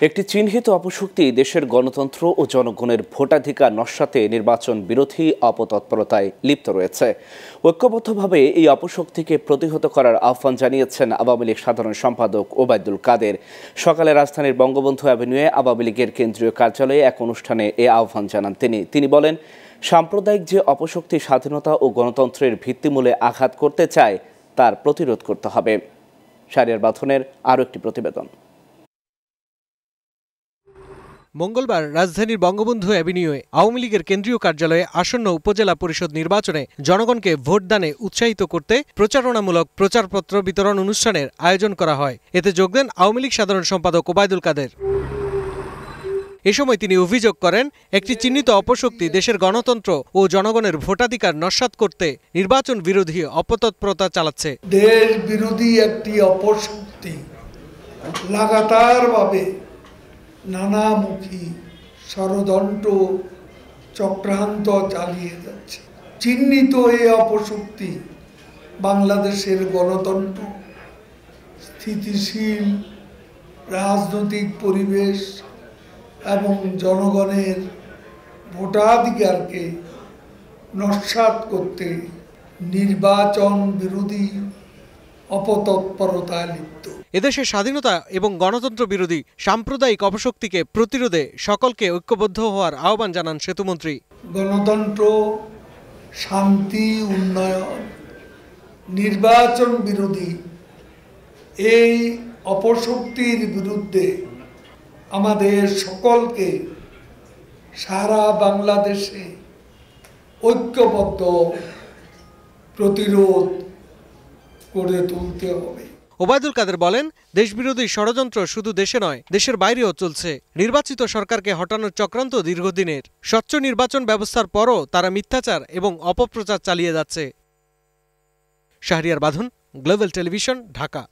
একটি চিহ্নিত অপশক্তি দেশের গণতন্ত্র ও জনগণের ভোটাধিকার নস্যাতে নির্বাচন বিরোধী অপতৎপরতায় লিপ্ত রয়েছে। ঐক্যবদ্ধভাবে এই অপশক্তিকে প্রতিহত করার আহ্বান জানিয়েছেন আওয়ামী লীগ সাধারণ সম্পাদক ওবায়দুল কাদের। সকালে রাজধানীর বঙ্গবন্ধু অ্যাভিনিউয়ে আওয়ামী লীগের কেন্দ্রীয় কার্যালয়ে এক অনুষ্ঠানে এ আহ্বান জানান তিনি বলেন, সাম্প্রদায়িক যে অপশক্তি স্বাধীনতা ও গণতন্ত্রের ভিত্তিমূলে আঘাত করতে চায় তার প্রতিরোধ করতে হবে। শাহরিয়ার বাঁধনের আরও একটি প্রতিবেদন। মঙ্গলবার রাজধানীর বঙ্গবন্ধু অ্যাভিনিউয়ে আওয়ামী লীগের কেন্দ্রীয় কার্যালয়ে আসন্ন উপজেলা পরিষদ নির্বাচনে জনগণকে ভোটদানে উৎসাহিত করতে প্রচারণামূলক প্রচারপত্র বিতরণ অনুষ্ঠানের আয়োজন করা হয়। এতে যোগ দেন আওয়ামী লীগ সাধারণ সম্পাদক ওবায়দুল কাদের। এ সময় তিনি অভিযোগ করেন, একটি চিহ্নিত অপশক্তি দেশের গণতন্ত্র ও জনগণের ভোটাধিকার নস্যাৎ করতে নির্বাচন বিরোধী অপতৎপরতা চালাচ্ছে। দেশ বিরোধী একটি অপশক্তি লাগাতারভাবে নানামুখী ষড়যন্ত্র চক্রান্ত চালিয়ে যাচ্ছে। চিহ্নিত এই অপশক্তি বাংলাদেশের গণতন্ত্র, স্থিতিশীল রাজনৈতিক পরিবেশ এবং জনগণের ভোটাধিকারকে নস্যাৎ করতে নির্বাচন বিরোধী অপতৎপরতায় লিপ্ত। এদেশের স্বাধীনতা এবং গণতন্ত্র বিরোধী সাম্প্রদায়িক অপশক্তিকে প্রতিরোধে সকলকে ঐক্যবদ্ধ হওয়ার আহ্বান জানান সেতুমন্ত্রী। গণতন্ত্র, শান্তি, উন্নয়ন, নির্বাচন বিরোধী এই অপশক্তির বিরুদ্ধে আমাদের সকলকে সারা বাংলাদেশে ঐক্যবদ্ধ প্রতিরোধ করে তুলতে হবে। ওবায়দুল কাদের বলেন, দেশবিরোধী ষড়যন্ত্র শুধু দেশে নয়, দেশের বাইরেও চলছে। নির্বাচিত সরকারকে হটানোর চক্রান্ত দীর্ঘদিনের। স্বচ্ছ নির্বাচন ব্যবস্থার পরও তারা মিথ্যাচার এবং অপপ্রচার চালিয়ে যাচ্ছে। শাহরিয়ার বাঁধন, গ্লোবাল টেলিভিশন, ঢাকা।